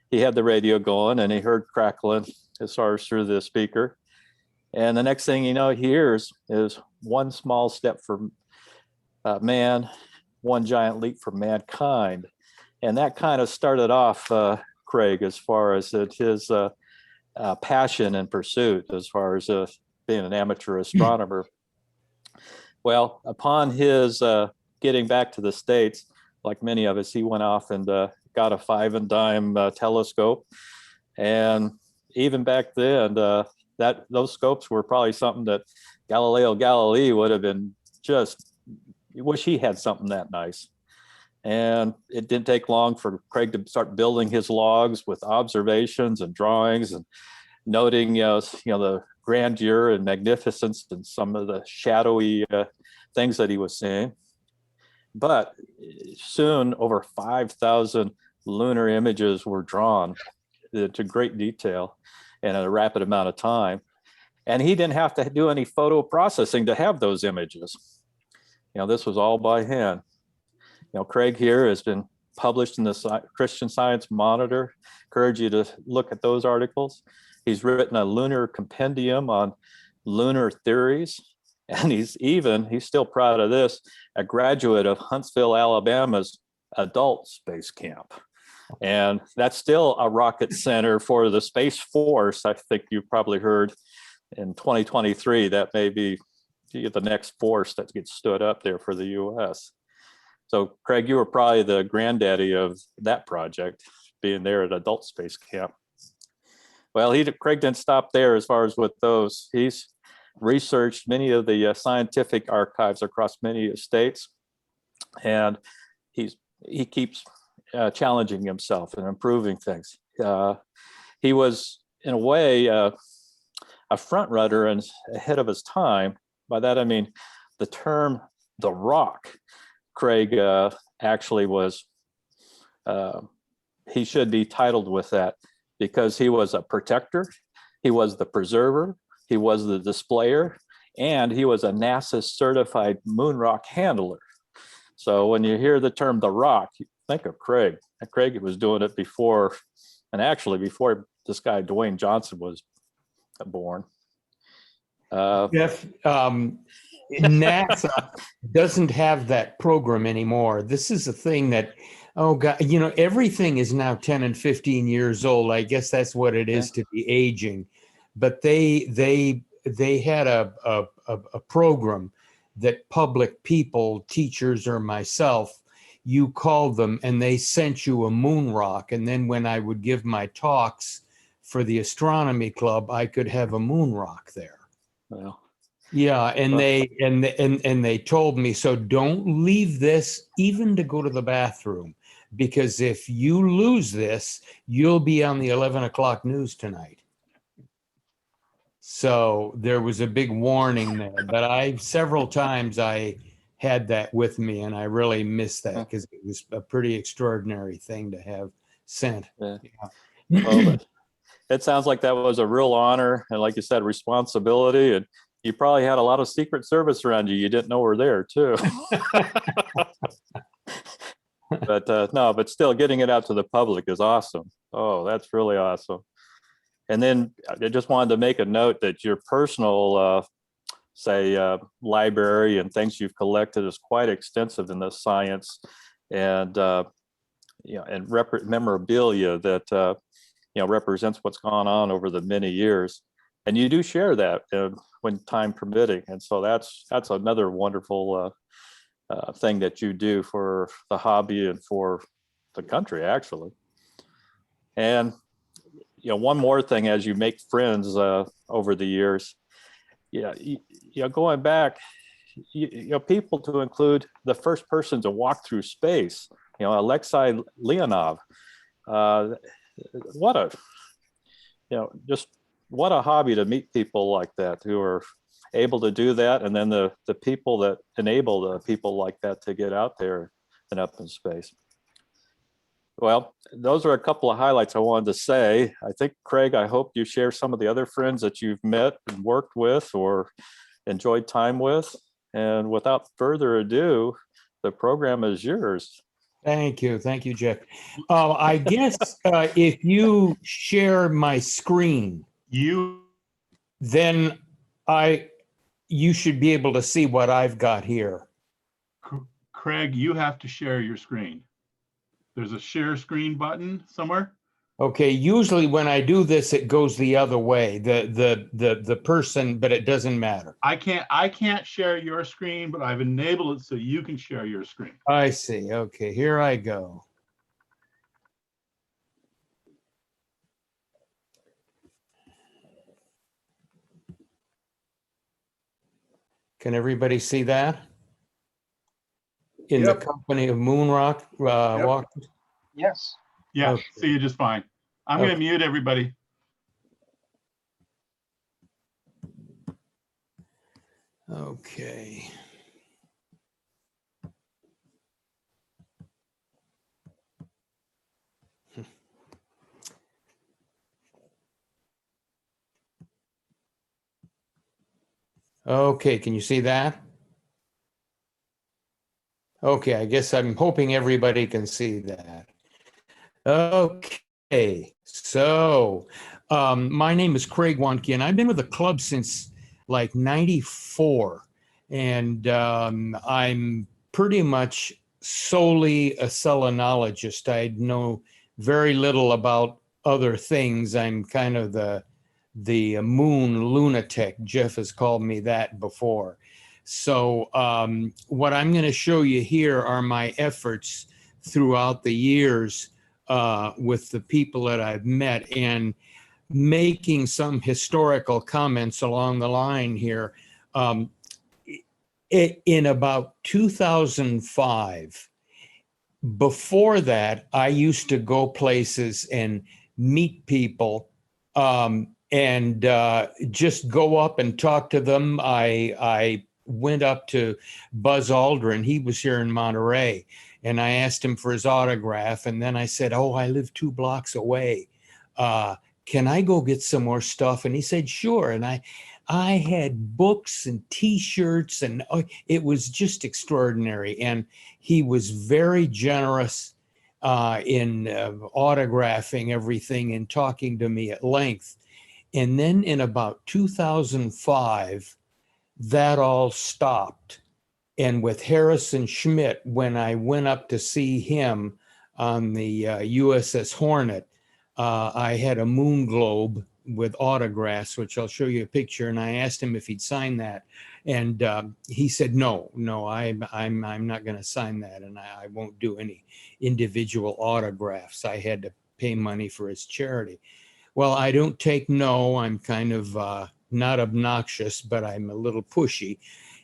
he had the radio going and he heard crackling as far as through the speaker. And the next thing you know, he hears is one small step for man, one giant leap for mankind. And that kind of started off Craig as far as his passion and pursuit as far as being an amateur astronomer. Well, upon his getting back to the States, like many of us, he went off and got a 5 and dime telescope. And even back then, those scopes were probably something that Galileo Galilei would have been just, wish he had something that nice. And it didn't take long for Craig to start building his logs with observations and drawings and noting, the grandeur and magnificence and some of the shadowy things that he was seeing. But soon over 5,000 lunar images were drawn to great detail in a rapid amount of time. And he didn't have to do any photo processing to have those images. This was all by hand. Craig here has been published in the Christian Science Monitor. Encourage you to look at those articles. He's written a lunar compendium on lunar theories. And he's still proud of this, a graduate of Huntsville, Alabama's adult space camp. And that's still a rocket center for the Space Force. I think you've probably heard in 2023, that may be the next force that gets stood up there for the US. So Craig, you were probably the granddaddy of that project, being there at adult space camp. Well, Craig didn't stop there as far as with those. He's researched many of the scientific archives across many states, and he keeps challenging himself and improving things. He was, in a way, a front runner and ahead of his time. By that I mean the term "the rock." Craig actually was. He should be titled with that because he was a protector, he was the preserver, he was the displayer, and he was a NASA certified moon rock handler. So when you hear the term "the rock," you think of Craig. And Craig was doing it before, and actually before this guy Dwayne Johnson was born. Jeff, NASA doesn't have that program anymore. This is a thing that, oh God, everything is now 10 and 15 years old. I guess that's what it is to be aging. But they had a program that public people, teachers or myself, you called them and they sent you a moon rock. And then when I would give my talks for the astronomy club, I could have a moon rock there. Well, yeah, and they told me, so don't leave this even to go to the bathroom, because if you lose this, you'll be on the 11 o'clock news tonight. So there was a big warning there, but several times I had that with me, and I really missed that because it was a pretty extraordinary thing to have sent. Yeah. Well, it sounds like that was a real honor, and like you said, responsibility, and you probably had a lot of Secret Service around you didn't know were there too. But still getting it out to the public is awesome. Oh, that's really awesome. And then I just wanted to make a note that your personal, library and things you've collected is quite extensive in the science and, memorabilia that, represents what's gone on over the many years. And you do share that when time permitting. And so that's another wonderful thing that you do for the hobby and for the country, actually. And, one more thing, as you make friends over the years, going back, people to include the first person to walk through space, Alexei Leonov. What a hobby to meet people like that who are able to do that, and then the people that enable the people like that to get out there and up in space. Well, those are a couple of highlights I wanted to say. I think, Craig, I hope you share some of the other friends that you've met and worked with or enjoyed time with. And without further ado, the program is yours. Thank you, Jeff. I guess if you share my screen, You, then you should be able to see what I've got here. Craig, you have to share your screen. There's a share screen button somewhere. Okay, usually when I do this, it goes the other way, the person, but it doesn't matter. I can't share your screen, but I've enabled it so you can share your screen. I see. Okay, here I go. Can everybody see that? In the Yep. company of Moonrock Walkers? Yes. Yeah, Okay. see you just fine. I'm going to Okay. mute everybody. Okay. Okay, can you see that? Okay, I guess I'm hoping everybody can see that. Okay, so my name is Craig Wandke, and I've been with the club since like '94, and I'm pretty much solely a selenologist. I know very little about other things. I'm kind of the moon lunatic. Jeff has called me that before. So what I'm going to show you here are my efforts throughout the years with the people that I've met, and making some historical comments along the line here. In about 2005, before that, I used to go places and meet people and just go up and talk to them. I went up to Buzz Aldrin. He was here in Monterey, and I asked him for his autograph. And then I said, "Oh, I live 2 blocks away. Can I go get some more stuff?" And he said, "Sure." And I had books and T-shirts, and it was just extraordinary. And he was very generous in autographing everything and talking to me at length. And then in about 2005, that all stopped. And with Harrison Schmitt, when I went up to see him on the USS Hornet, I had a moon globe with autographs, which I'll show you a picture. And I asked him if he'd sign that, and he said, "No, I'm not going to sign that, and I won't do any individual autographs. I had to pay money for his charity." Well, I don't take no. I'm kind of not obnoxious, but I'm a little pushy.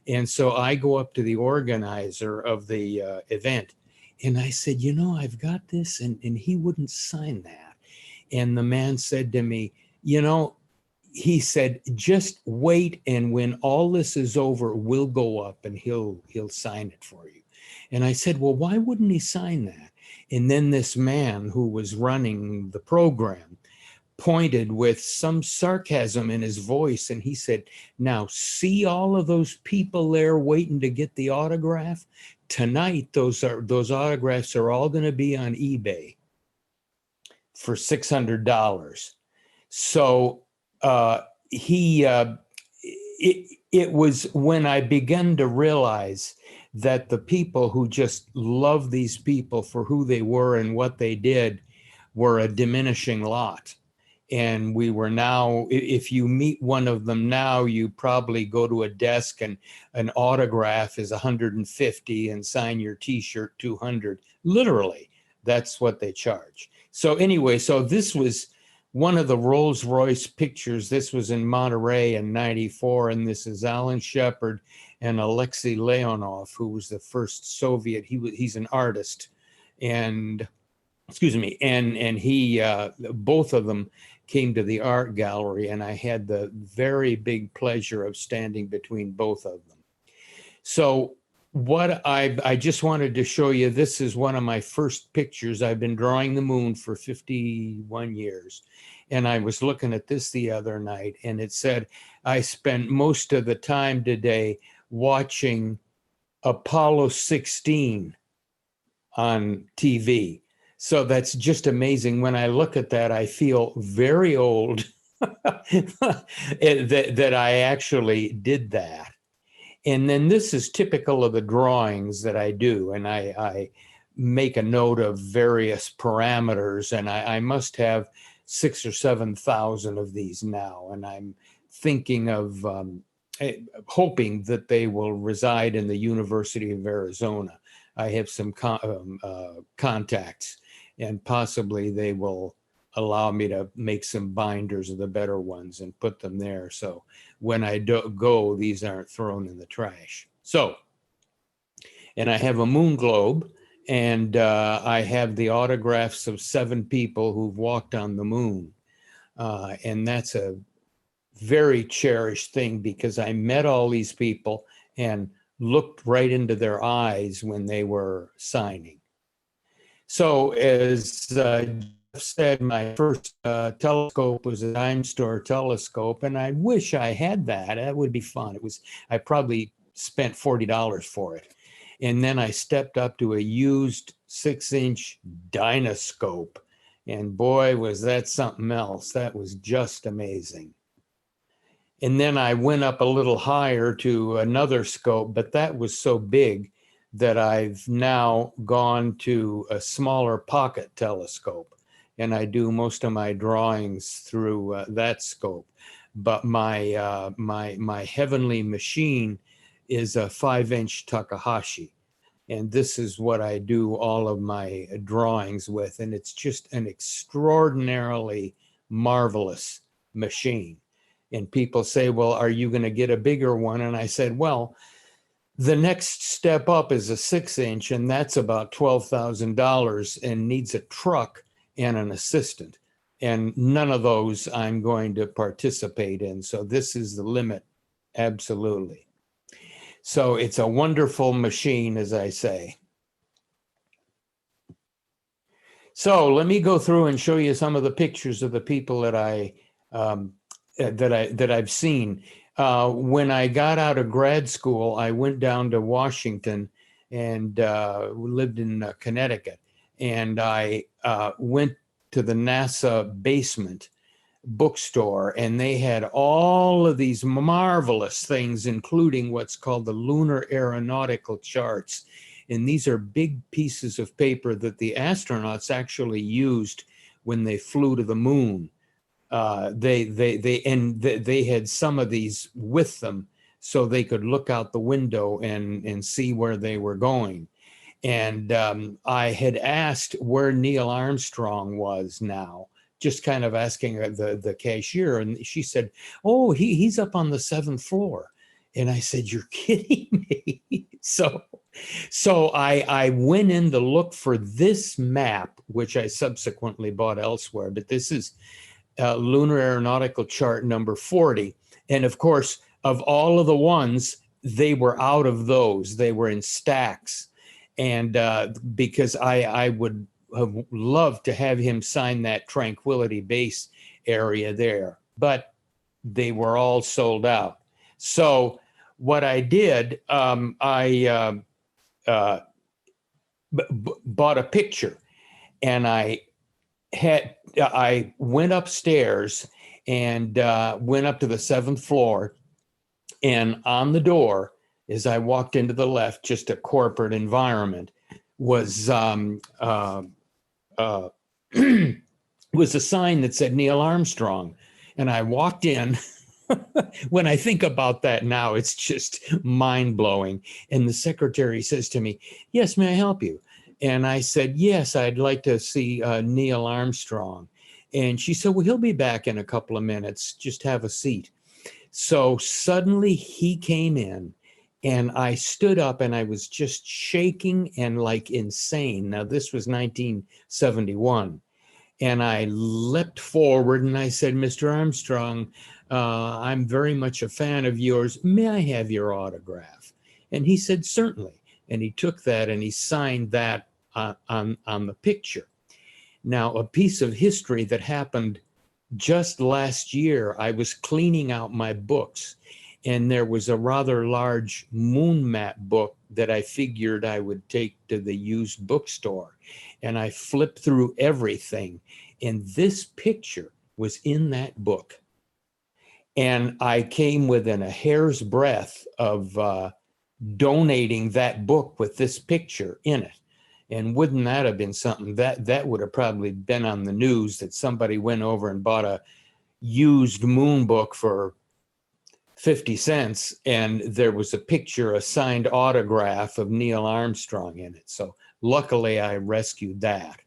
And so I go up to the organizer of the event, and I said, "I've got this," and he wouldn't sign that. And the man said to me, he said, "Just wait, and when all this is over, we'll go up and he'll sign it for you." And I said, "Well, why wouldn't he sign that?" And then this man who was running the program pointed with some sarcasm in his voice, and he said, "Now, see all of those people there waiting to get the autograph? Tonight, those autographs are all going to be on eBay for $600. So it was when I began to realize that the people who just loved these people for who they were and what they did were a diminishing lot. And we were now, if you meet one of them now, you probably go to a desk and an autograph is 150 and sign your T-shirt 200. Literally, that's what they charge. So anyway, so this was one of the Rolls-Royce pictures. This was in Monterey in '94, and this is Alan Shepard and Alexei Leonov, who was the first Soviet. He's an artist, and excuse me, and he both of them came to the art gallery, and I had the very big pleasure of standing between both of them. So what I just wanted to show you, this is one of my first pictures. I've been drawing the moon for 51 years. And I was looking at this the other night, and it said, "I spent most of the time today watching Apollo 16 on TV. So that's just amazing. When I look at that, I feel very old that I actually did that. And then this is typical of the drawings that I do. And I make a note of various parameters, and I must have 6,000 or 7,000 of these now. And I'm thinking of hoping that they will reside in the University of Arizona. I have some contacts, and possibly they will allow me to make some binders of the better ones and put them there. So when I go, these aren't thrown in the trash. So, and I have a moon globe, and I have the autographs of 7 people who've walked on the moon. And that's a very cherished thing, because I met all these people and looked right into their eyes when they were signing. So as Jeff said, my first telescope was a dime store telescope, and I wish I had that. That would be fun. I probably spent $40 for it. And then I stepped up to a used 6-inch Dynoscope, and boy, was that something else. That was just amazing. And then I went up a little higher to another scope, but that was so big that I've now gone to a smaller pocket telescope, and I do most of my drawings through that scope. But my heavenly machine is a 5-inch Takahashi, and this is what I do all of my drawings with, and it's just an extraordinarily marvelous machine. And people say, well, are you going to get a bigger one? And I said, well, the next step up is a 6-inch, and that's about $12,000 and needs a truck and an assistant. And none of those I'm going to participate in. So this is the limit, absolutely. So it's a wonderful machine, as I say. So let me go through and show you some of the pictures of the people that I've seen. When I got out of grad school, I went down to Washington and lived in Connecticut. And I went to the NASA basement bookstore, and they had all of these marvelous things, including what's called the lunar aeronautical charts. And these are big pieces of paper that the astronauts actually used when they flew to the moon. They had some of these with them so they could look out the window and see where they were going. And I had asked where Neil Armstrong was now, just kind of asking the cashier, and she said, oh, he's up on the 7th floor. And I said, you're kidding me. So I went in to look for this map, which I subsequently bought elsewhere, but this is Lunar Aeronautical Chart number 40. And of course, of all of the ones, they were out of those. They were in stacks. And because I would have loved to have him sign that Tranquility Base area there, but they were all sold out. So what I did, I bought a picture, and I went upstairs and went up to the 7th floor, and on the door, as I walked into the left, just a corporate environment, was was a sign that said Neil Armstrong. And I walked in. When I think about that now, it's just mind-blowing. And the secretary says to me, yes, may I help you? And I said, yes, I'd like to see Neil Armstrong. And she said, well, he'll be back in a couple of minutes. Just have a seat. So suddenly he came in, and I stood up, and I was just shaking and like insane. Now, this was 1971. And I leapt forward and I said, Mr. Armstrong, I'm very much a fan of yours. May I have your autograph? And he said, certainly. And he took that and he signed that on the picture. Now, a piece of history that happened just last year, I was cleaning out my books, and there was a rather large moon map book that I figured I would take to the used bookstore. And I flipped through everything. And this picture was in that book. And I came within a hair's breadth of donating that book with this picture in it. And wouldn't that have been something that would have probably been on the news, that somebody went over and bought a used moon book for 50 cents, and there was a picture, a signed autograph of Neil Armstrong in it. So luckily I rescued that.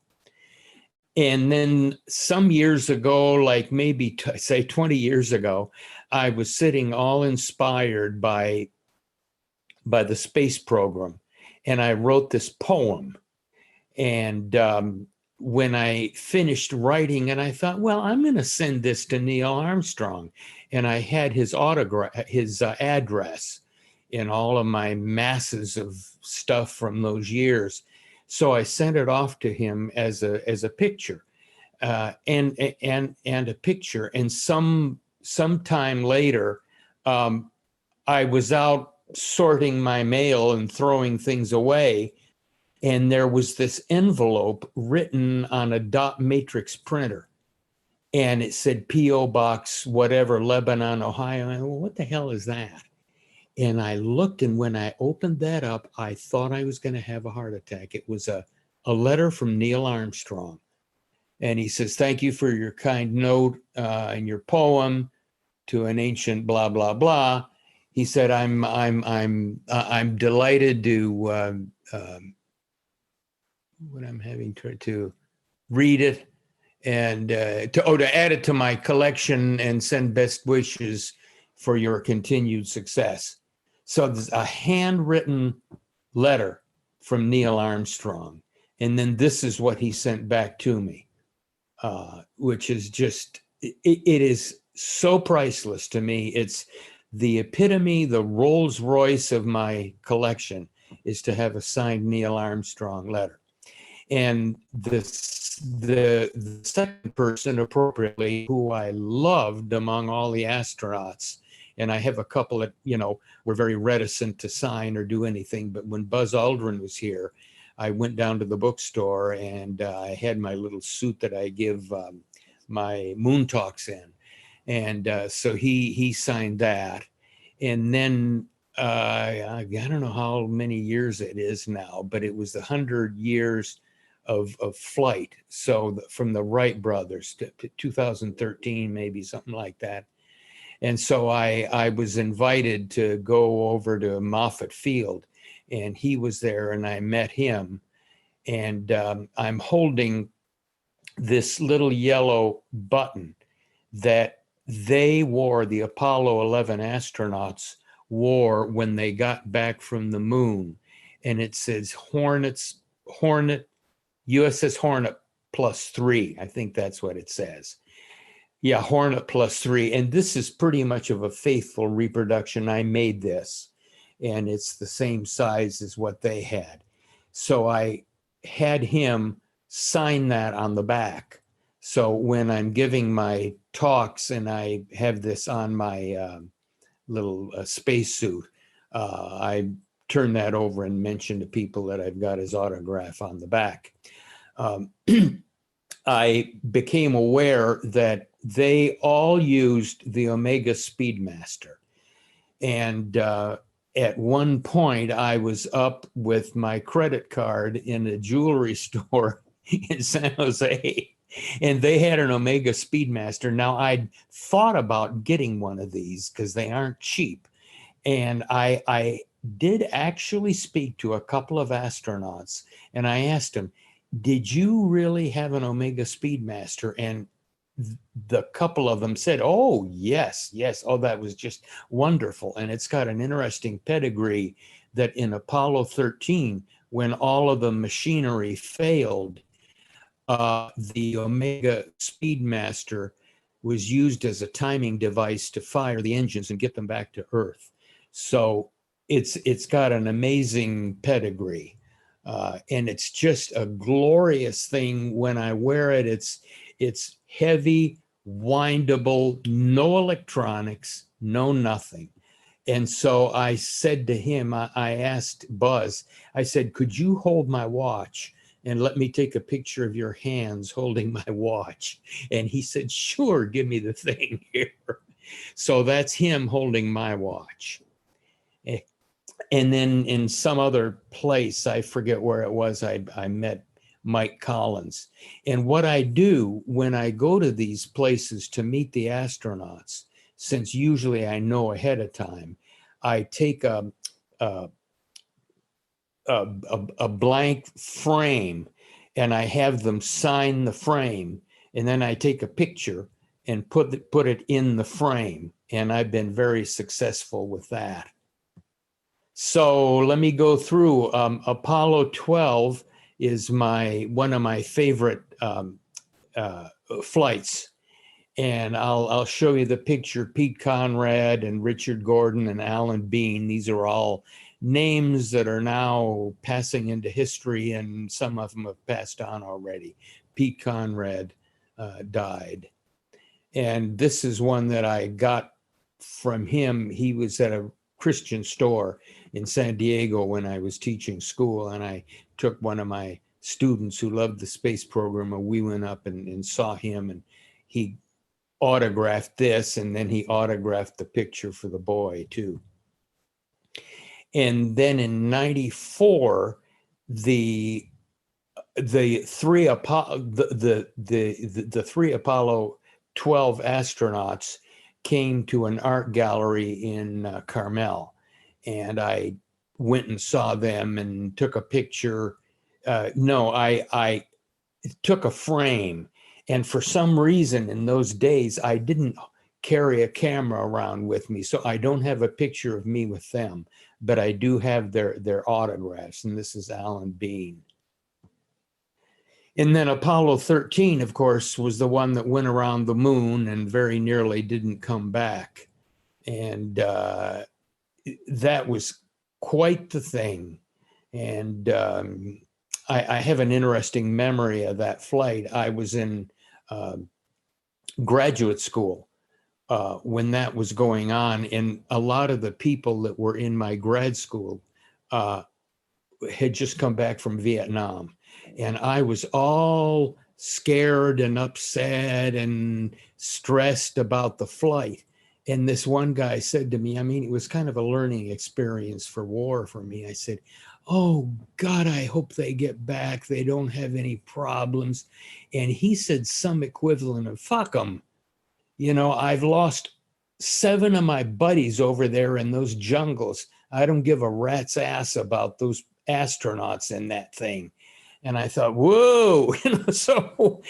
And then some years ago, like maybe say 20 years ago, I was sitting all inspired by the space program, and I wrote this poem. And when I finished writing, and I thought, well, I'm going to send this to Neil Armstrong. And I had his autograph, his address in all of my masses of stuff from those years. So I sent it off to him as a picture, and a picture. And sometime later, I was out sorting my mail and throwing things away, and there was this envelope written on a dot matrix printer, and it said P.O. Box, whatever, Lebanon, Ohio. And I went, well, what the hell is that? And I looked, and when I opened that up, I thought I was going to have a heart attack. It was a letter from Neil Armstrong. And he says, thank you for your kind note and your poem to an ancient blah, blah, blah. He said, I'm delighted to what I'm having to read it, and to add it to my collection and send best wishes for your continued success. So there's a handwritten letter from Neil Armstrong. And then this is what he sent back to me, which is just, it is so priceless to me. It's the epitome, the Rolls Royce of my collection, is to have a signed Neil Armstrong letter. And the second person, appropriately, who I loved among all the astronauts, and I have a couple that, were very reticent to sign or do anything, but when Buzz Aldrin was here, I went down to the bookstore, and I had my little suit that I give my moon talks in. And so he signed that. And then I don't know how many years it is now, but it was 100 years of flight. So from the Wright brothers to 2013, maybe something like that. And so I was invited to go over to Moffett Field, and he was there, and I met him. And I'm holding this little yellow button that they wore, the Apollo 11 astronauts wore when they got back from the moon. And it says USS Hornet +3. I think that's what it says. Yeah, Hornet +3. And this is pretty much of a faithful reproduction. I made this, and it's the same size as what they had. So I had him sign that on the back. So when I'm giving my talks and I have this on my little spacesuit, I turn that over and mention to people that I've got his autograph on the back. I became aware that they all used the Omega Speedmaster. And at one point, I was up with my credit card in a jewelry store in San Jose, and they had an Omega Speedmaster. Now, I'd thought about getting one of these because they aren't cheap. And I did actually speak to a couple of astronauts, and I asked them, did you really have an Omega Speedmaster? And the couple of them said, oh, yes. Oh, that was just wonderful. And it's got an interesting pedigree that in Apollo 13, when all of the machinery failed, the Omega Speedmaster was used as a timing device to fire the engines and get them back to Earth. So it's got an amazing pedigree. And it's just a glorious thing when I wear it. It's heavy, windable, no electronics, no nothing. And so I said to him, I asked Buzz, I said, could you hold my watch and let me take a picture of your hands holding my watch? And he said, sure, give me the thing here. So that's him holding my watch. And then in some other place, I forget where it was, I met Mike Collins. And what I do when I go to these places to meet the astronauts, since usually I know ahead of time, I take a blank frame and I have them sign the frame, and then I take a picture and put it in the frame. And I've been very successful with that. So let me go through. Apollo 12 is one of my favorite flights. And I'll show you the picture. Pete Conrad and Richard Gordon and Alan Bean. These are all names that are now passing into history, and some of them have passed on already. Pete Conrad died. And this is one that I got from him. He was at a Christian store in San Diego when I was teaching school, and I took one of my students who loved the space program, and we went up and saw him, and he autographed this, and then he autographed the picture for the boy too. And then in '94, the three Apollo 12 astronauts came to an art gallery in Carmel, and I went and saw them and took a picture. I took a frame, and for some reason in those days I didn't carry a camera around with me, so I don't have a picture of me with them, but I do have their autographs, and this is Alan Bean. And then Apollo 13, of course, was the one that went around the moon and very nearly didn't come back. And that was quite the thing. And I have an interesting memory of that flight. I was in graduate school when that was going on. And a lot of the people that were in my grad school had just come back from Vietnam. And I was all scared and upset and stressed about the flight. And this one guy said to me, I mean, it was kind of a learning experience for war for me. I said, oh God, I hope they get back. They don't have any problems. And he said some equivalent of, fuck them. You know, I've lost 7 of my buddies over there in those jungles. I don't give a rat's ass about those astronauts in that thing. And I thought, whoa, so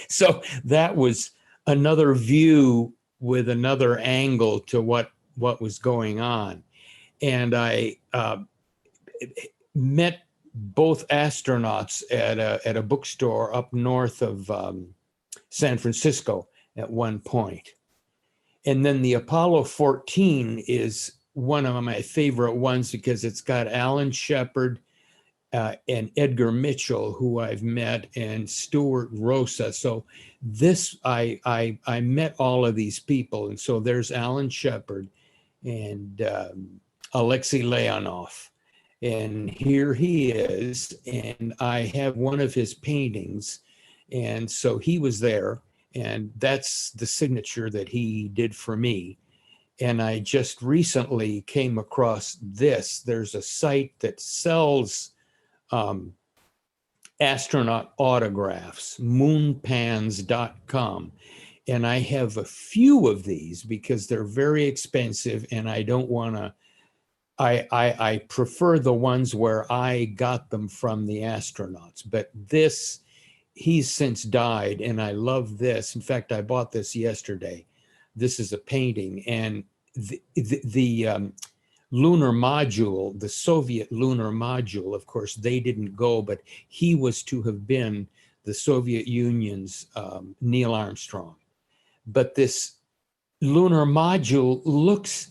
that was another view with another angle to what was going on. And I met both astronauts at a bookstore up north of San Francisco at one point. And then the Apollo 14 is one of my favorite ones because it's got Alan Shepard and Edgar Mitchell, who I've met, and Stuart Rosa. So this, I met all of these people. And so there's Alan Shepard and Alexei Leonov. And here he is. And I have one of his paintings. And so he was there. And that's the signature that he did for me. And I just recently came across this. There's a site that sells astronaut autographs, moonpans.com. And I have a few of these because they're very expensive, and I don't want to, I prefer the ones where I got them from the astronauts. But this, he's since died, and I love this. In fact, I bought this yesterday. This is a painting, and the lunar module, the Soviet lunar module, of course, they didn't go, but he was to have been the Soviet Union's Neil Armstrong. But this lunar module looks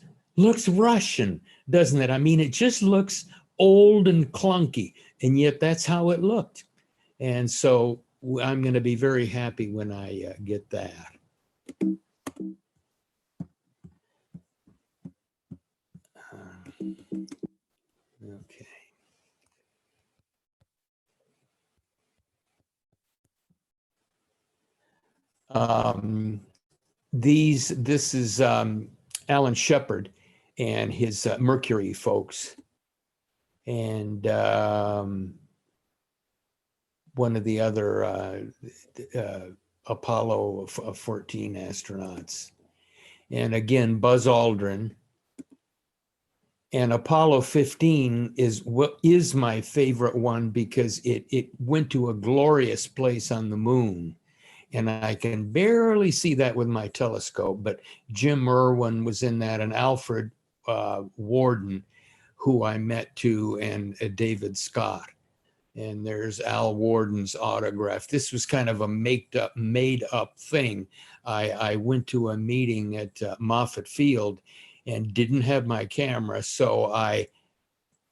Russian, doesn't it? I mean, it just looks old and clunky, and yet that's how it looked. And so I'm going to be very happy when I get that. Okay. This is Alan Shepard and his Mercury folks, and one of the other Apollo 14 astronauts. And again, Buzz Aldrin. And Apollo 15 is my favorite one because it went to a glorious place on the moon. And I can barely see that with my telescope, but Jim Irwin was in that, and Alfred Worden, who I met too, and David Scott. And there's Al Warden's autograph. This was kind of a made up thing. I went to a meeting at Moffett Field and didn't have my camera, so I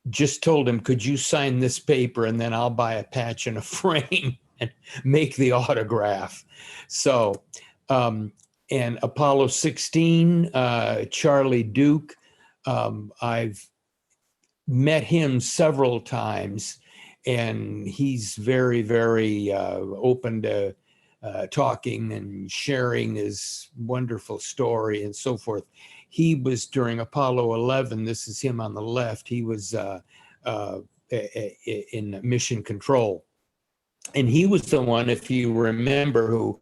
just told him, could you sign this paper and then I'll buy a patch and a frame and make the autograph. So, and Apollo 16, Charlie Duke, I've met him several times, and he's very, very open to talking and sharing his wonderful story and so forth. He was during Apollo 11, this is him on the left, he was in mission control. And he was the one, if you remember, who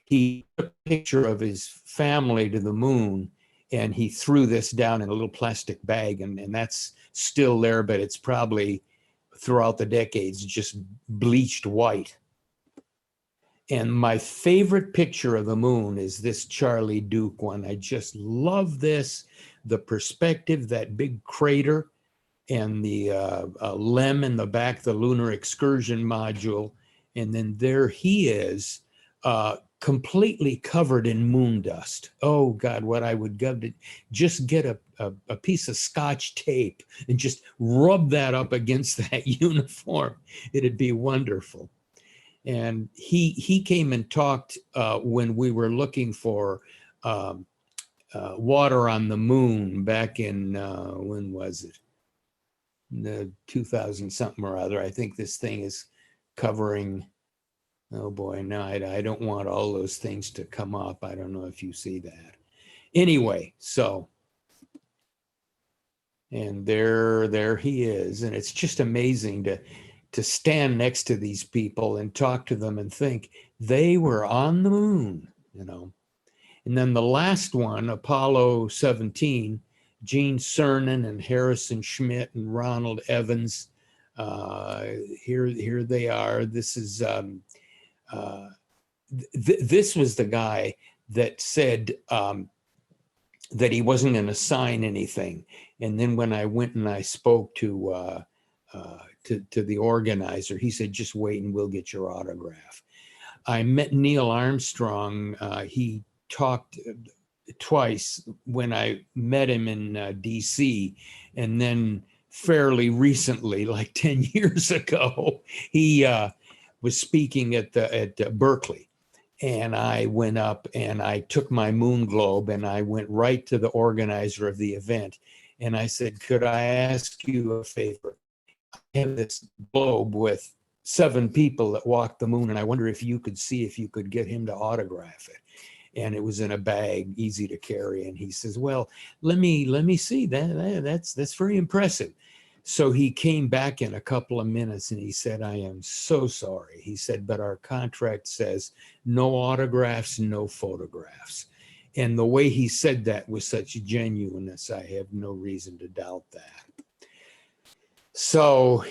he took a picture of his family to the moon, and he threw this down in a little plastic bag, and that's still there, but it's probably throughout the decades just bleached white. And my favorite picture of the moon is this Charlie Duke one. I just love this, the perspective, that big crater, and the LEM in the back, the Lunar Excursion Module. And then there he is, completely covered in moon dust. Oh God, what I would give to just get a piece of Scotch tape and just rub that up against that uniform. It'd be wonderful. And he came and talked when we were looking for water on the moon back in, when was it? The 2000 something or other. I think this thing is covering, oh boy, no, I don't want all those things to come up. I don't know if you see that. Anyway, so, and there he is. And it's just amazing to stand next to these people and talk to them and think they were on the moon, you know. And then the last one, Apollo 17, Gene Cernan and Harrison Schmitt and Ronald Evans. Here they are. This is this was the guy that said that he wasn't going to sign anything. And then when I went and I spoke to the organizer, he said, just wait and we'll get your autograph. I met Neil Armstrong. He talked twice when I met him in DC, and then fairly recently, like 10 years ago, he was speaking at Berkeley, and I went up and I took my moon globe and I went right to the organizer of the event, and I said, could I ask you a favor? I have this globe with 7 people that walked the moon, and I wonder if you could see if you could get him to autograph it. And it was in a bag, easy to carry. And he says, well, let me see that. That's very impressive. So he came back in a couple of minutes and he said, I am so sorry. He said, but our contract says no autographs, no photographs. And the way he said that with such genuineness, I have no reason to doubt that. So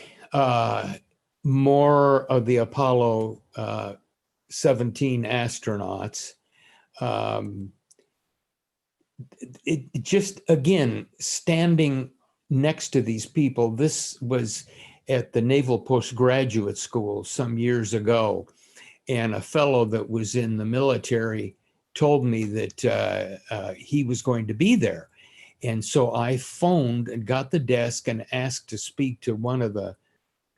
more of the Apollo 17 astronauts. It just, again, standing next to these people. This was at the Naval Postgraduate School some years ago, and a fellow that was in the military told me that he was going to be there. And so I phoned and got the desk and asked to speak to one of the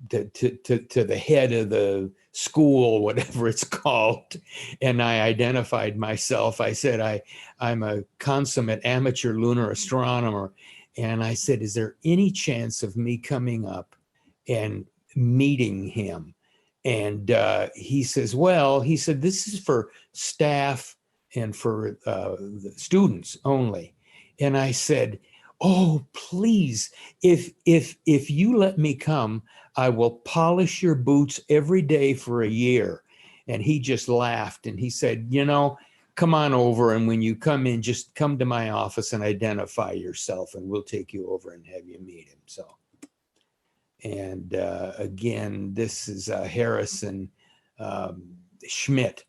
to the head of the school, whatever it's called. And I identified myself. I said, I'm a consummate amateur lunar astronomer, And I said, is there any chance of me coming up and meeting him? And he says, well, he said, this is for staff and for the students only. And I said, oh, please, if you let me come, I will polish your boots every day for a year. And he just laughed and he said, you know, come on over. And when you come in, just come to my office and identify yourself and we'll take you over and have you meet him. So, and again, this is Harrison Schmidt.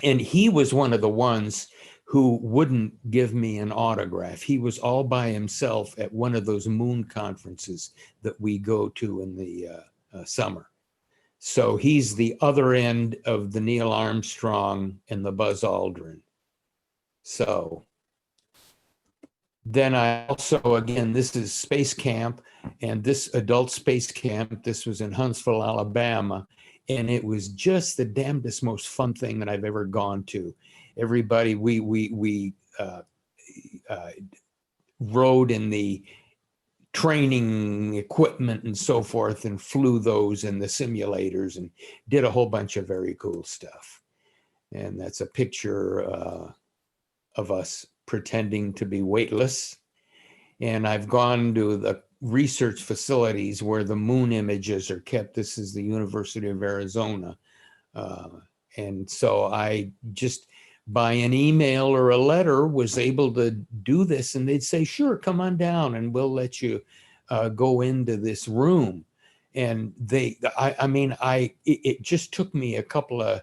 And he was one of the ones who wouldn't give me an autograph. He was all by himself at one of those moon conferences that we go to in the summer. So he's the other end of the Neil Armstrong and the Buzz Aldrin. So then I also, again, this is Space Camp, and this adult space camp, this was in Huntsville, Alabama. And it was just the damnedest, most fun thing that I've ever gone to. Everybody, we rode in the training equipment and so forth and flew those in the simulators and did a whole bunch of very cool stuff. And that's a picture of us pretending to be weightless. And I've gone to the research facilities where the moon images are kept. This is the University of Arizona. And so I just, by an email or a letter, was able to do this. And they'd say, sure, come on down and we'll let you go into this room. And it just took me a couple of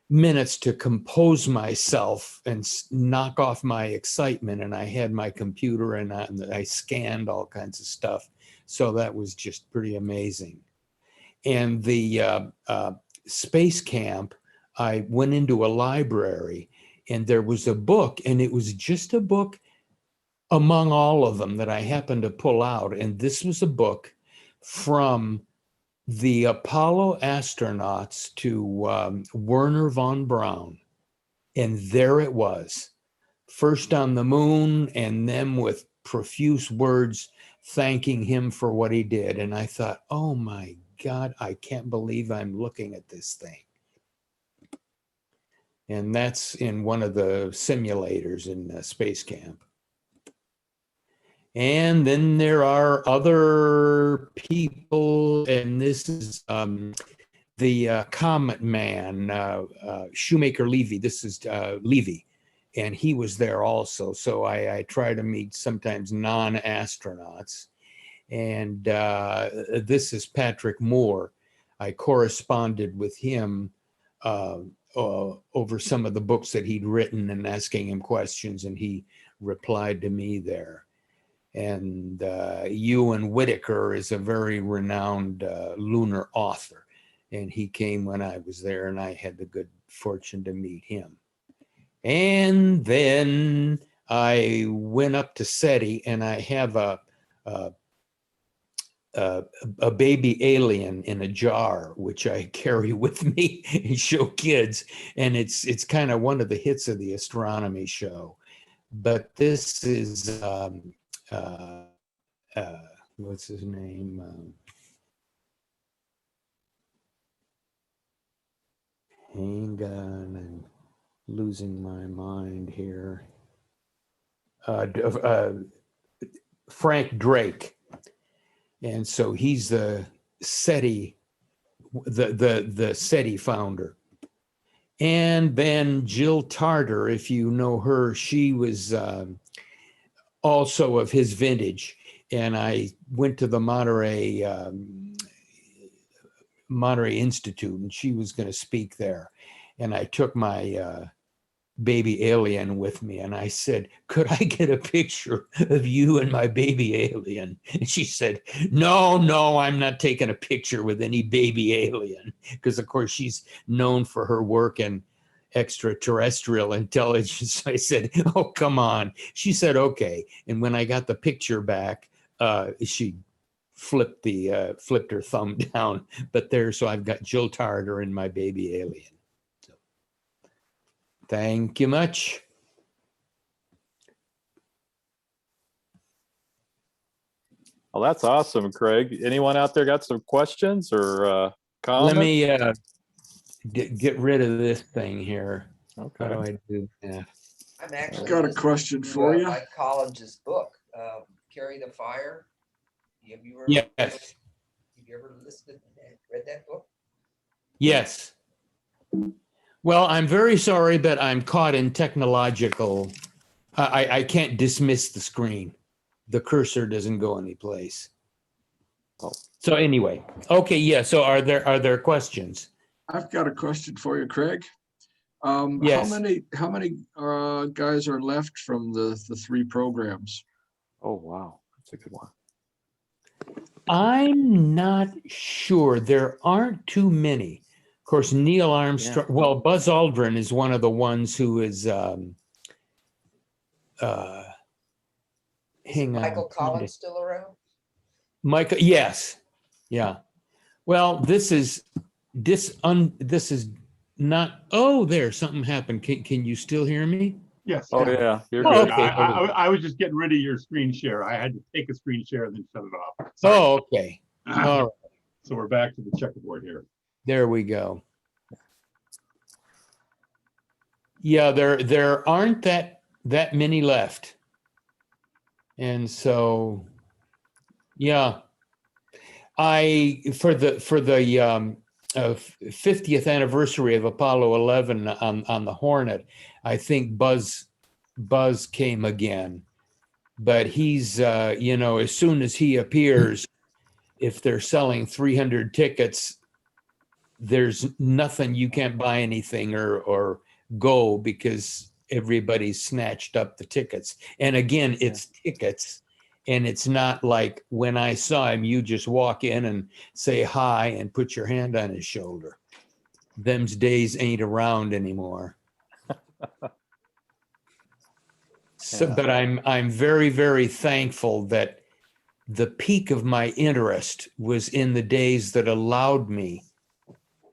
minutes to compose myself and knock off my excitement. And I had my computer and I scanned all kinds of stuff. So that was just pretty amazing. And the space camp, I went into a library and there was a book, and it was just a book among all of them that I happened to pull out. And this was a book from the Apollo astronauts to Werner von Braun. And there it was, first on the moon, and them with profuse words thanking him for what he did. And I thought, oh my God, I can't believe I'm looking at this thing. And that's in one of the simulators in Space Camp. And then there are other people, and this is the Comet Man, Shoemaker Levy. This is Levy, and he was there also. So I try to meet sometimes non-astronauts. And this is Patrick Moore. I corresponded with him over some of the books that he'd written and asking him questions, and he replied to me there. And Ewan Whitaker is a very renowned lunar author, and he came when I was there, and I had the good fortune to meet him. And then I went up to SETI, and I have a baby alien in a jar, which I carry with me and show kids. And it's kind of one of the hits of the astronomy show. But this is, what's his name? Hang on, I'm losing my mind here. Frank Drake. And so he's the SETI, the SETI founder. And then Jill Tarter, if you know her, she was also of his vintage. And I went to the Monterey Institute, and she was going to speak there. And I took my baby alien with me, and I said, could I get a picture of you and my baby alien? And she said, no, I'm not taking a picture with any baby alien, because of course she's known for her work in extraterrestrial intelligence. I said, oh, come on. She said, okay. And when I got the picture back, she flipped her thumb down. But so I've got Jill Tarter and my baby alien. Thank you much. Well, that's awesome, Craig. Anyone out there got some questions or comments? Let me get rid of this thing here. How do Okay. I do that? I'm actually. I've got a listening question to, for you. Mike Collins's book, Carry the Fire. Have you ever? Yes. Have you ever listened to that, read that book? Yes. Well, I'm very sorry, but I'm caught in technological. I can't dismiss the screen. The cursor doesn't go anyplace. Oh. So anyway, okay, yeah. So are there questions? I've got a question for you, Craig. Yes. How many guys are left from the 3 programs? Oh, wow. That's a good one. I'm not sure. There aren't too many. Of course, Neil Armstrong. Yeah. Well, Buzz Aldrin is one of the ones who is. Hang on. Michael Collins still around? Michael, yes, yeah. Well, this is not. Oh, there, something happened. Can you still hear me? Yes. Oh, yeah. You're Oh, good. okay. I was just getting rid of your screen share. I had to take a screen share and then shut it off. Oh, okay. All right, So we're back to the checkerboard here. there we go. Yeah, there aren't that many left, and so yeah, for the 50th anniversary of Apollo 11 on the Hornet, I think Buzz came again, but he's as soon as he appears, if they're selling 300 tickets, there's nothing, you can't buy anything or go because everybody's snatched up the tickets. And again, it's tickets. And it's not like when I saw him, you just walk in and say hi and put your hand on his shoulder. Them's days ain't around anymore. So, Yeah. but I'm very, very thankful that the peak of my interest was in the days that allowed me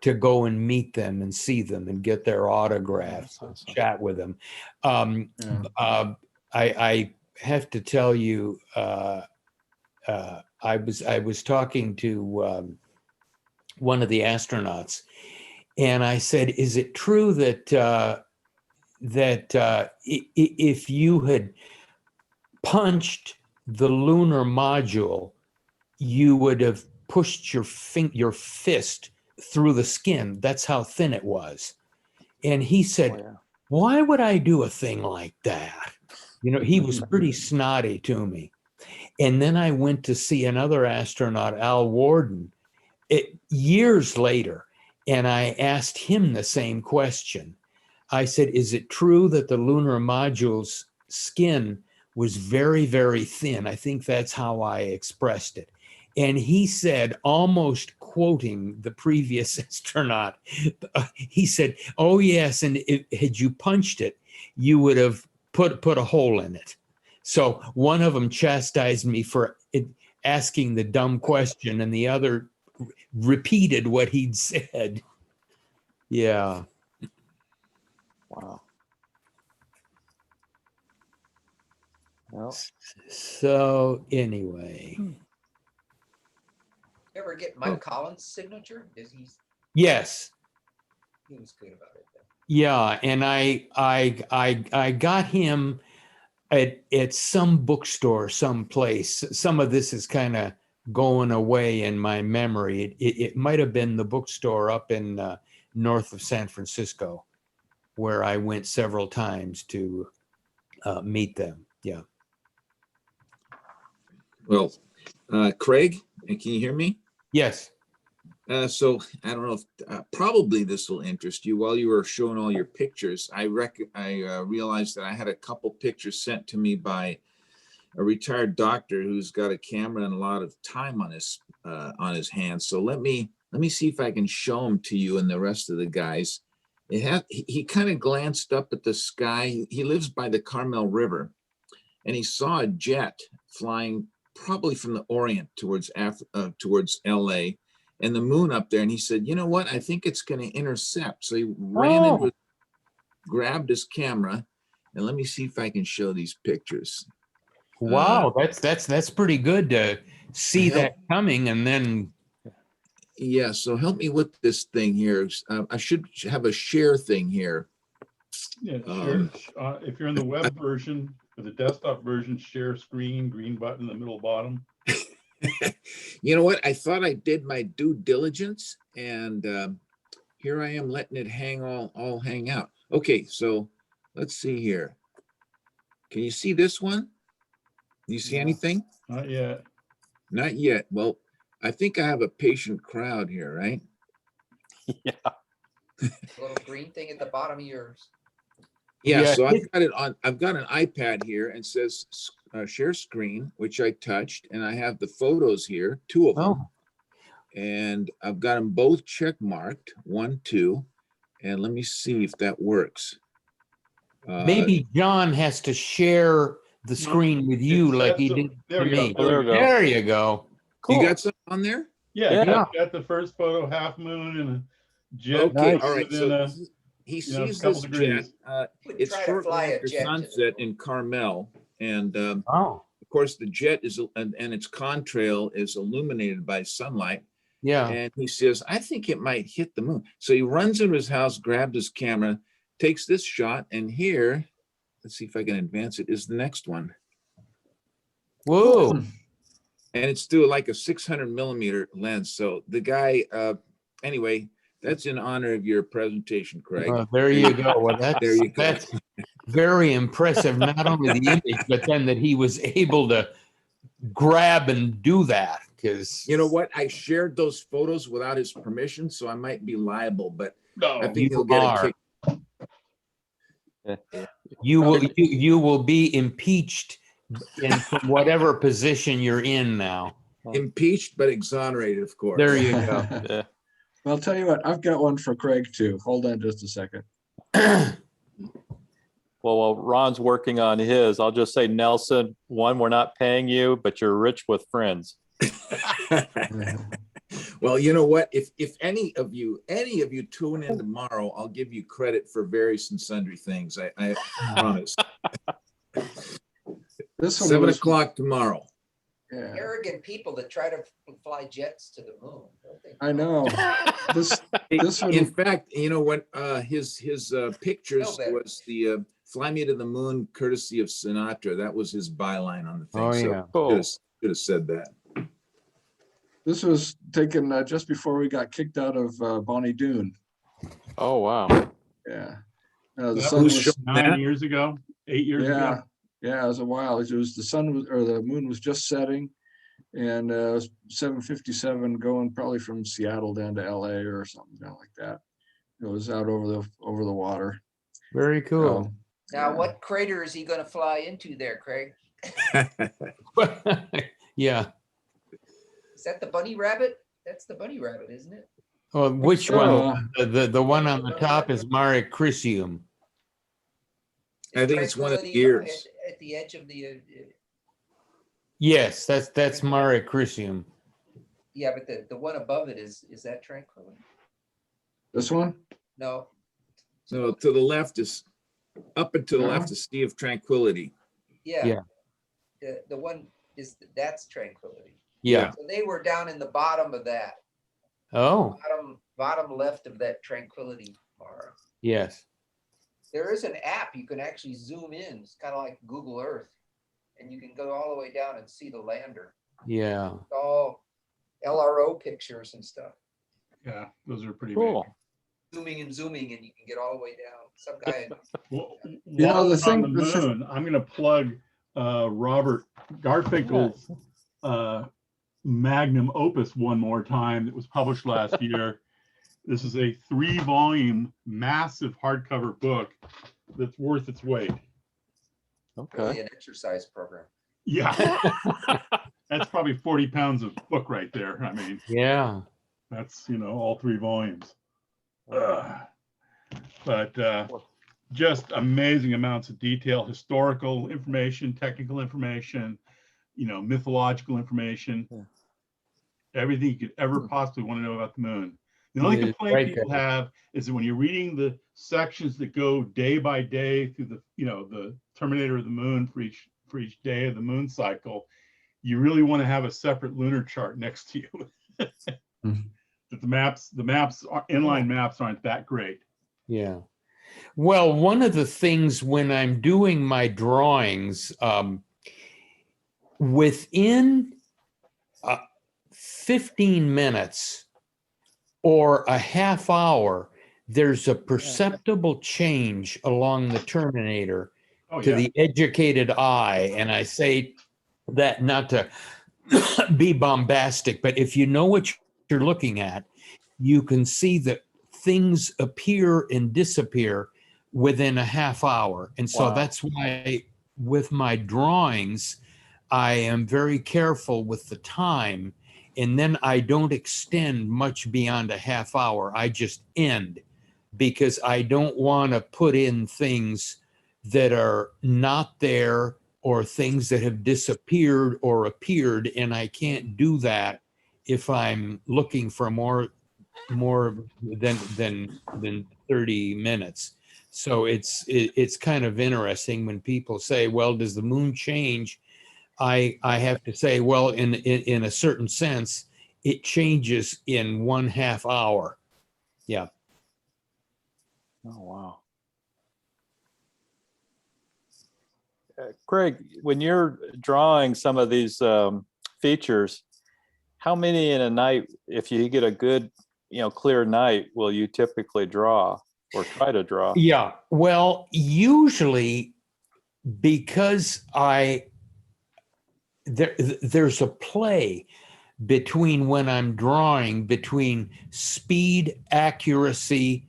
to go and meet them and see them and get their autographs, That's awesome. chat with them. Yeah. I have to tell you, I was talking to one of the astronauts, and I said, "Is it true that if you had punched the lunar module, you would have pushed your fist through the skin? That's how thin it was." And he said, Oh, yeah. "Why would I do a thing like that?" He was pretty snotty to me. And then I went to see another astronaut, Al Warden, years later, and I asked him the same question. I said, "Is it true that the lunar module's skin was very, very thin?" I think that's how I expressed it. And he said, almost quoting the previous astronaut, he said, "Oh, yes, and had you punched it, you would have put a hole in it." So one of them chastised me for asking the dumb question, and the other repeated what he'd said. Yeah. Wow. Well, So anyway, You ever get Mike Collins' signature? yes. He was good about it. Yeah, and I got him at some bookstore someplace. Some of this is kind of going away in my memory. It might have been the bookstore up in north of San Francisco, where I went several times to meet them. Yeah. Well, Craig, and can you hear me? Yes. So I don't know if probably this will interest you. While you were showing all your pictures, I realized that I had a couple pictures sent to me by a retired doctor who's got a camera and a lot of time on his hands. So let me see if I can show them to you and the rest of the guys. He kind of glanced up at the sky. He lives by the Carmel River, and he saw a jet flying probably from the Orient towards LA, and the moon up there. And he said, "You know what? I think it's going to intercept." So he ran into, grabbed his camera, and let me see if I can show these pictures. Wow, that's pretty good see that coming and then, Yeah, so help me with this thing here. I should have a share thing here. Yeah, share, if you're in the web version or the desktop version, share screen, green button in the middle bottom. You know what? I thought I did my due diligence, and here I am letting it all hang out. Okay, so let's see here. Can you see this one? Do you see No. anything? Not yet. Not yet. Well, I think I have a patient crowd here, right? Yeah. Little green thing at the bottom of yours. Yeah, Yeah, so I've got it on, I've got an iPad here and says share screen, which I touched, and I have the photos here, 2 of them. oh, And I've got them both check marked, 1, 2. And let me see if that works. maybe John has to share the screen with you like he did There to we go. me. Oh, there we go. There you go. You Cool. got something on there? Yeah, Yeah. got the first photo, half moon and a jet. Okay, Nice. all right. within So a, he you know, sees couple this jet. degrees. Wouldn't It's try to shortly fly a after jet to the sunset moon. in Carmel. And of Oh, course, the jet is, and its contrail is illuminated by sunlight. yeah. And he says, I think it might hit the moon. So he runs into his house, grabbed his camera, takes this shot, and here, let's see if I can advance it, is the next one. Whoa. And it's through like a 600mm lens. So the guy, anyway, that's in honor of your presentation, Craig. There you go. Well, There you go. that's very impressive. Not only the image, but then that he was able to grab and do that. Because You know what? I shared those photos without his permission, so I might be liable, but I No, think he'll you get a are. kick. You will be impeached in whatever position you're in now. Impeached, but exonerated, of course. There you go. Yeah. Well, I'll tell you what, I've got one for Craig too. Hold on just a second. Well, while Ron's working on his, I'll just say, Nelson, one, we're not paying you, but you're rich with friends. Well, you know what? If any of you tune in tomorrow, I'll give you credit for various and sundry things. I promise. This one 7 was, o'clock tomorrow. yeah, Arrogant people that try to fly jets to the moon. Don't they? I know. This one, In fact, you know what? His pictures No, but- was the "Fly Me to the Moon" courtesy of Sinatra. That was his byline on the thing. Oh, So yeah. Cool. should have said that. this was taken just before we got kicked out of Bonnie Doon. Oh, wow. Yeah. The that sun was was, shown 9 that? years ago, 8 years yeah, ago. yeah, it was a while. It was the sun was, or the moon was just setting, and it was 7:57 going probably from Seattle down to LA or something down like that. It was out over the water. Very cool. Now, what crater is he going to fly into there, Craig? Yeah. Is that the bunny rabbit? That's the bunny rabbit, isn't it? Well, which so. one? The one on the top is Mare Crisium. I think it's one of the Tranquility ears. At the edge of the. Yes, that's Mare Crisium. Yeah, but the one above it is that tranquility? This one? No. So to the left is up and to the Yeah. left is Sea of Tranquility. Yeah. Yeah. The one is that's tranquility. Yeah. So they were down in the bottom of that, Oh, bottom left of that tranquility bar. yes. There is an app you can actually zoom in. It's kind of like Google Earth, and you can go all the way down and see the lander. Yeah. It's all LRO pictures and stuff. Yeah, those are pretty Cool. Zooming, and you can get all the way down. Some guy. Well, You know, while the we're thing- on the the thing- moon, I'm going to plug Robert Garfinkel's magnum opus one more time that was published last year. This is a 3-volume, massive hardcover book that's worth its weight. Okay. Really an exercise program. Yeah, that's probably 40 pounds of book right there. I mean, Yeah. that's, all 3 volumes. But just amazing amounts of detail, historical information, technical information, mythological information, everything you could ever possibly want to know about the moon. The only Yeah, complaint right people there. have is that when you're reading the sections that go day by day through the Terminator of the Moon for each day of the moon cycle, you really want to have a separate lunar chart next to you. Mhm. That the maps, inline maps aren't that great. Yeah. Well, one of the things when I'm doing my drawings, within 15 minutes or a half hour, there's a perceptible change along the terminator Oh, to yeah. the educated eye. And I say that not to be bombastic, but if you know what you're looking at, you can see that things appear and disappear within a half hour. And so Wow. that's why with my drawings, I am very careful with the time. And then I don't extend much beyond a half hour. I just end because I don't want to put in things that are not there or things that have disappeared or appeared. And I can't do that if I'm looking for more than 30 minutes. So it's kind of interesting when people say, well, does the moon change? I have to say, well, in a certain sense, it changes in 1/2 hour. Yeah. Oh, wow. Craig, when you're drawing some of these features, how many in a night, if you get a good, clear night, will you typically draw or try to draw? Yeah. Well, usually because there's a play between when I'm drawing, between speed, accuracy,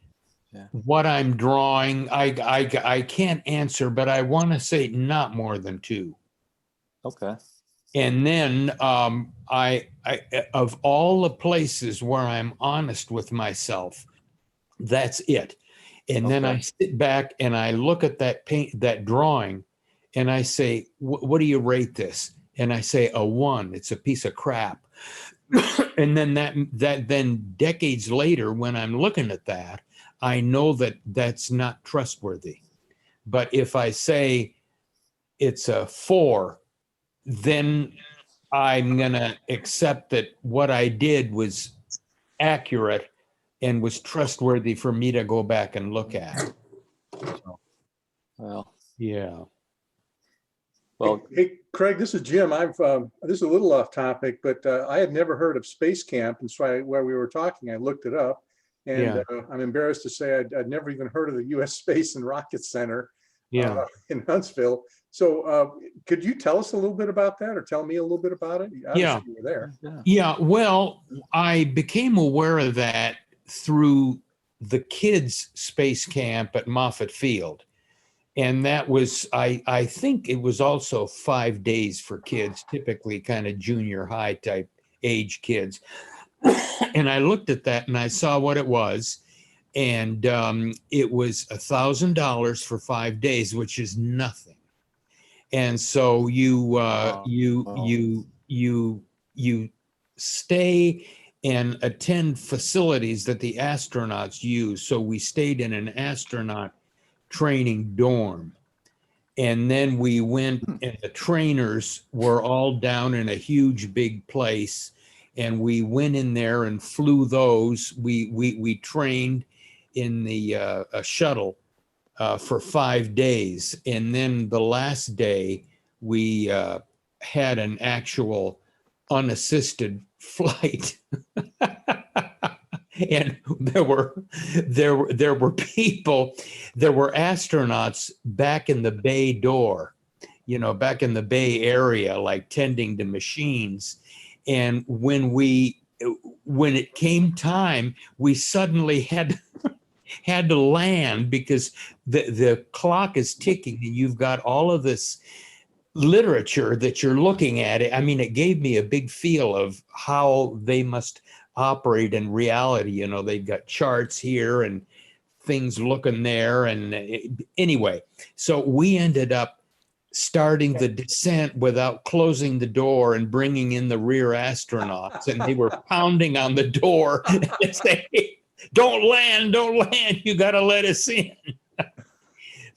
Yeah. what I'm drawing. I can't answer, but I want to say not more than 2. Okay. And then I of all the places where I'm honest with myself, that's it. And then I Okay. sit back and I look at that drawing, and I say, what do you rate this? And I say a 1. It's a piece of crap. And then then decades later, when I'm looking at that, I know that that's not trustworthy. But if I say it's a 4, then I'm going to accept that what I did was accurate and was trustworthy for me to go back and look at. Well, Yeah. well, Hey, Craig, this is Jim. This is a little off topic, but I had never heard of Space Camp. And so while we were talking, I looked it up. And Yeah. I'm embarrassed to say I'd never even heard of the U.S. Space and Rocket Center Yeah. in Huntsville. So could you tell us a little bit about that, or tell me a little bit about it? Obviously, Yeah. you were there. yeah. Yeah. Well, I became aware of that through the kids' space camp at Moffett Field. And that was, I think it was also 5 days for kids, typically kind of junior high type age kids. And I looked at that and I saw what it was. And it was $1,000 for 5 days, which is nothing. And so you stay and attend facilities that the astronauts use. So we stayed in an astronaut training dorm. And then we went, and the trainers were all down in a huge big place. And we went in there and flew those. We trained in the a shuttle for 5 days. And then the last day, we had an actual unassisted flight. And there were people, there were astronauts back in the bay door, back in the Bay Area, like tending to machines. And when it came time, we suddenly had to land because the clock is ticking and you've got all of this literature that you're looking at. I mean, it gave me a big feel of how they must operate in reality. They've got charts here and things looking there. And anyway, so we ended up starting the descent without closing the door and bringing in the rear astronauts. And they were pounding on the door and saying, don't land, you got to let us in.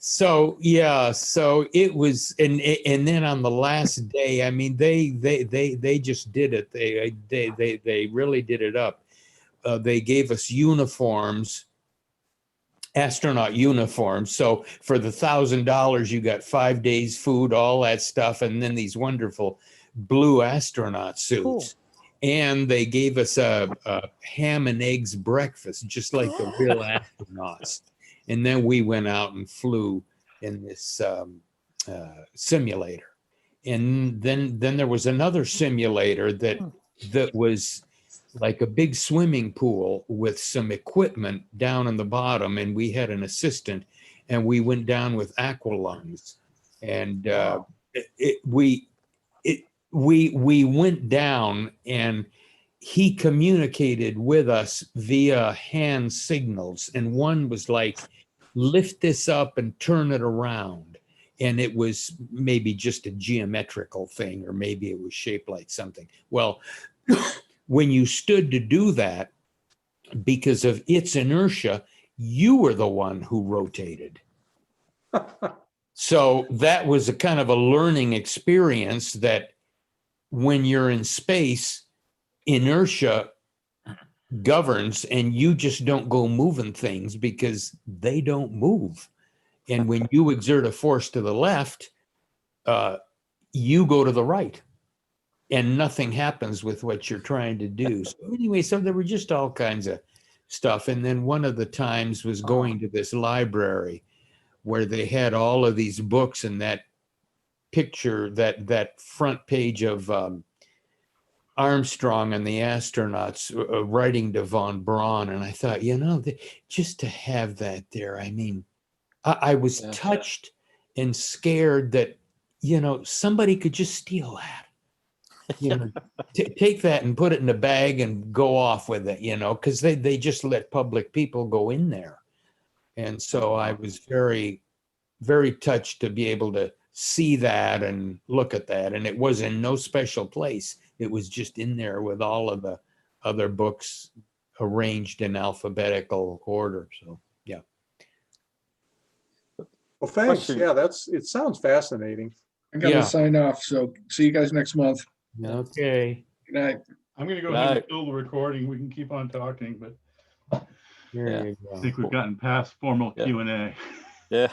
So yeah, so it was, and then on the last day, I mean, they just did it. They really did it up. They gave us uniforms, astronaut uniforms. So for the $1,000, you got 5 days food, all that stuff, and then these wonderful blue astronaut suits. Cool. And they gave us a ham and eggs breakfast, just like the real astronauts. And then we went out and flew in this simulator. And then there was another simulator that was like a big swimming pool with some equipment down on the bottom, and we had an assistant, and we went down with aqualungs, and we went down, and he communicated with us via hand signals, and one was like, lift this up and turn it around. And it was maybe just a geometrical thing, or maybe it was shaped like something. Well, when you stood to do that, because of its inertia, you were the one who rotated. So that was a kind of a learning experience, that when you're in space, inertia governs, and you just don't go moving things because they don't move. And when you exert a force to the left, you go to the right, and nothing happens with what you're trying to do. So anyway, so there were just all kinds of stuff. And then one of the times was going to this library where they had all of these books, and that picture, that front page of Armstrong and the astronauts writing to von Braun. And I thought, just to have that there, I mean, I was touched and scared that, somebody could just steal that, take that and put it in a bag and go off with it, because they just let public people go in there. And so I was very, very touched to be able to see that and look at that. And it was in no special place. It was just in there with all of the other books arranged in alphabetical order. So, yeah. Well, thanks. Question. Yeah, it sounds fascinating. I gotta Yeah. sign off, so see you guys next month. Okay. Good night. I'm gonna go ahead and kill the recording. We can keep on talking, but There Yeah. you I go. think we've gotten past formal Yeah. Q&A. Yeah.